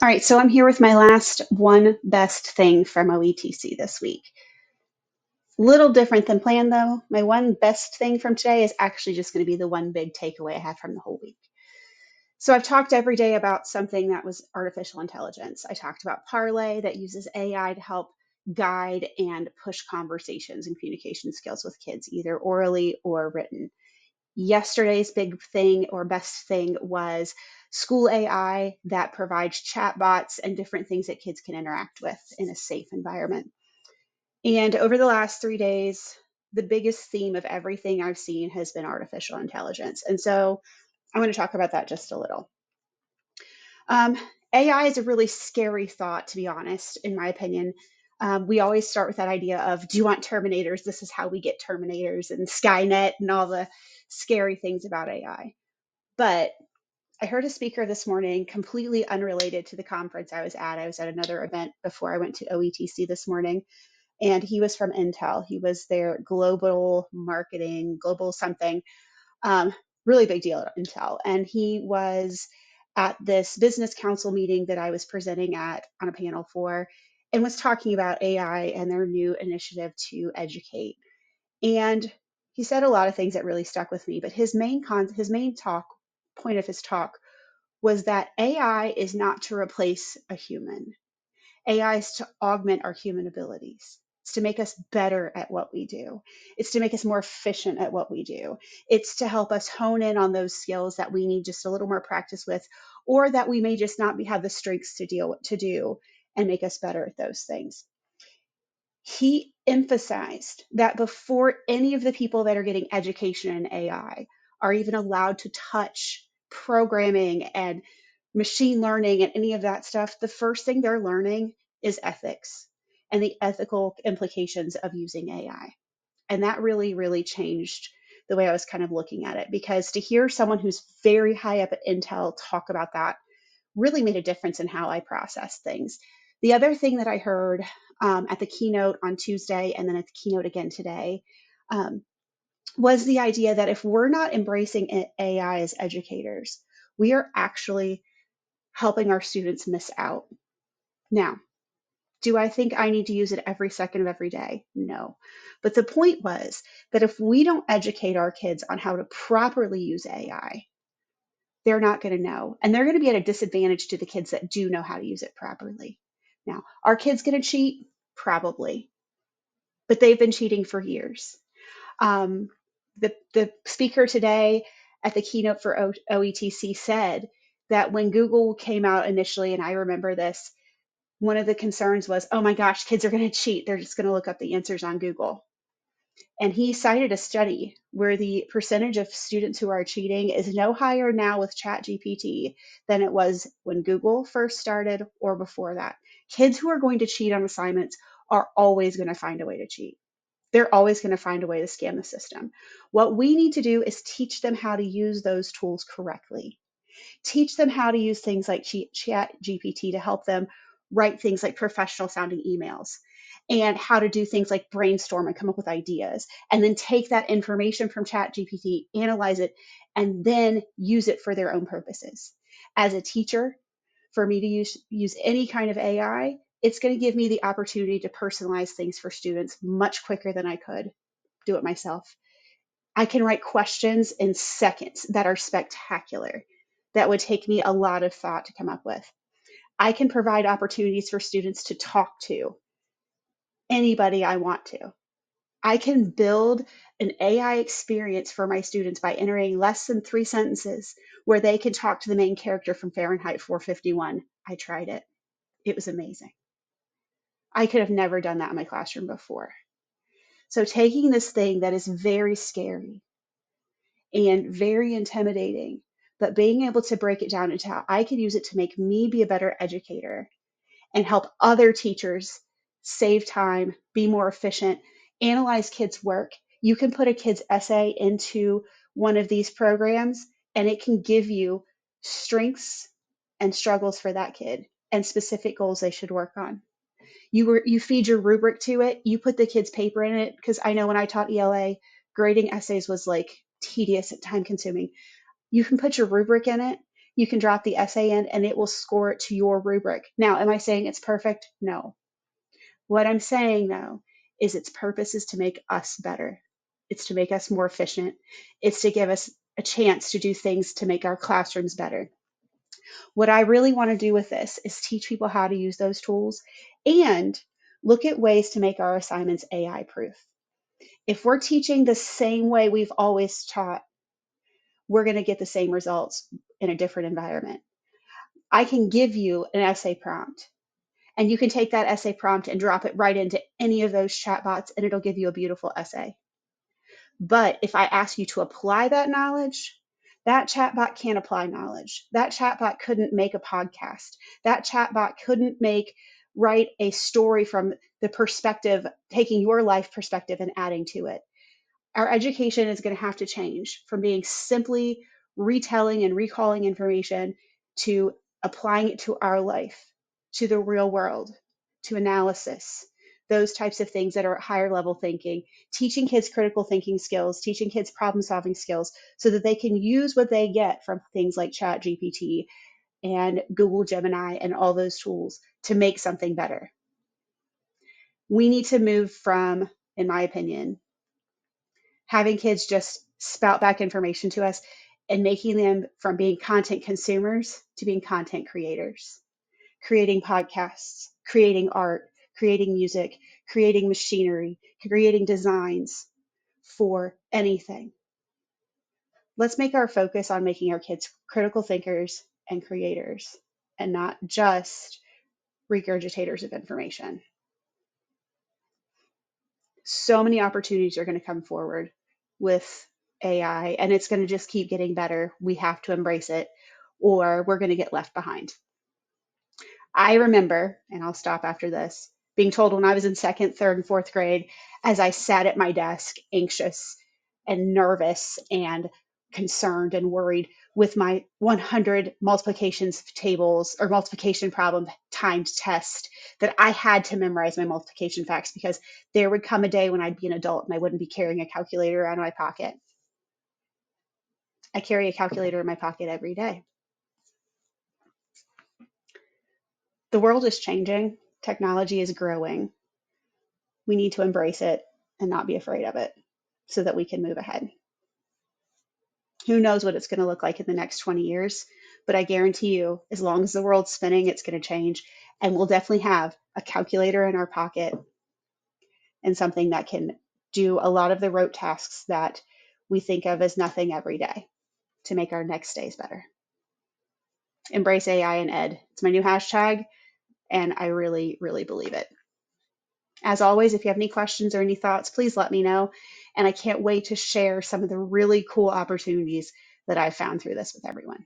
All right, so I'm here with my last one best thing from OETC this week. Little different than planned though. My one best thing from today is actually just going to be the one big takeaway I had from the whole week. So I've talked every day about something that was artificial intelligence. I talked about Parlay that uses AI to help guide and push conversations and communication skills with kids, either orally or written. Yesterday's big thing or best thing was school AI that provides chatbots and different things that kids can interact with in a safe environment. And over the last 3 days, the biggest theme of everything I've seen has been artificial intelligence. And so I'm going to talk about that just a little. Um, AI is a really scary thought, to be honest, in my opinion. We always start with that idea of, do you want Terminators? This is how we get Terminators and Skynet and all the scary things about AI. But I heard a speaker this morning, completely unrelated to the conference I was at. I was at another event before I went to OETC this morning, and he was from Intel. He was their global marketing, global something, um, really big deal at Intel. And he was at this business council meeting that I was presenting at on a panel for, and was talking about AI and their new initiative to educate. And he said a lot of things that really stuck with me, but his main talk point of his talk was that AI is not to replace a human. AI is to augment our human abilities. It's to make us better at what we do. It's to make us more efficient at what we do. It's to help us hone in on those skills that we need just a little more practice with, or that we may just not have the strengths to do and make us better at those things. He emphasized that before any of the people that are getting education in AI are even allowed to touch programming and machine learning and any of that stuff, the first thing they're learning is ethics and the ethical implications of using AI. And that really, really changed the way I was kind of looking at it, because to hear someone who's very high up at Intel talk about that really made a difference in how I process things. The other thing that I heard at the keynote on Tuesday and then at the keynote again today um, was the idea that if we're not embracing AI as educators, we are actually helping our students miss out. Now, do I think I need to use it every second of every day? No. But the point was that if we don't educate our kids on how to properly use AI, they're not going to know. And they're going to be at a disadvantage to the kids that do know how to use it properly. Now, are kids going to cheat? Probably. But they've been cheating for years. Um, the speaker today at the keynote for OETC said that when Google came out initially, and I remember this, one of the concerns was, oh my gosh, kids are going to cheat. They're just going to look up the answers on Google. And he cited a study where the percentage of students who are cheating is no higher now with ChatGPT than it was when Google first started or before that. Kids who are going to cheat on assignments are always going to find a way to cheat. They're always going to find a way to scam the system. What we need to do is teach them how to use those tools correctly. Teach them how to use things like ChatGPT to help them write things like professional sounding emails, and how to do things like brainstorm and come up with ideas, and then take that information from ChatGPT, analyze it, and then use it for their own purposes. As a teacher, for me to use any kind of AI, it's going to give me the opportunity to personalize things for students much quicker than I could do it myself. I can write questions in seconds that are spectacular, that would take me a lot of thought to come up with. I can provide opportunities for students to talk to anybody I want to. I can build an AI experience for my students by entering less than 3 sentences where they can talk to the main character from Fahrenheit 451. I tried it. It was amazing. I could have never done that in my classroom before. So taking this thing that is very scary and very intimidating, but being able to break it down into how I can use it to make me be a better educator and help other teachers save time, be more efficient, analyze kids' work. You can put a kid's essay into one of these programs, and it can give you strengths and struggles for that kid and specific goals they should work on. You feed your rubric to it, you put the kids' paper in it, because I know when I taught ELA, grading essays was like tedious and time consuming. You can put your rubric in it, You can drop the essay in and it will score it to your rubric. Now, am I saying it's perfect? No. What I'm saying though is its purpose is to make us better. It's to make us more efficient. It's to give us a chance to do things to make our classrooms better. What I really want to do with this is teach people how to use those tools and look at ways to make our assignments AI proof. If we're teaching the same way we've always taught, we're going to get the same results in a different environment. I can give you an essay prompt, and you can take that essay prompt and drop it right into any of those chatbots, and it'll give you a beautiful essay. But if I ask you to apply that knowledge, that chatbot can't apply knowledge. That chatbot couldn't make a podcast. That chatbot couldn't write a story from the perspective, taking your life perspective and adding to it. Our education is going to have to change from being simply retelling and recalling information to applying it to our life, to the real world, to analysis, those types of things that are higher level thinking, teaching kids critical thinking skills, teaching kids problem solving skills so that they can use what they get from things like ChatGPT and Google Gemini and all those tools to make something better. We need to move from, in my opinion, having kids just spout back information to us and making them from being content consumers to being content creators, creating podcasts, creating art, creating music, creating machinery, creating designs for anything. Let's make our focus on making our kids critical thinkers and creators and not just regurgitators of information. So many opportunities are going to come forward with AI, and it's going to just keep getting better. We have to embrace it, or we're going to get left behind. I remember, and I'll stop after this, being told when I was in second, third, and fourth grade, as I sat at my desk, anxious and nervous and concerned and worried with my 100 multiplications tables or multiplication problem timed test, that I had to memorize my multiplication facts because there would come a day when I'd be an adult and I wouldn't be carrying a calculator around in my pocket. I carry a calculator in my pocket every day. The world is changing. Technology is growing. We need to embrace it and not be afraid of it so that we can move ahead. Who knows what it's going to look like in the next 20 years, but I guarantee you, as long as the world's spinning, it's going to change. And we'll definitely have a calculator in our pocket and something that can do a lot of the rote tasks that we think of as nothing every day to make our next days better. Embrace AI and Ed. It's my new hashtag, and I really, really believe it. As always, if you have any questions or any thoughts, please let me know. And I can't wait to share some of the really cool opportunities that I've found through this with everyone.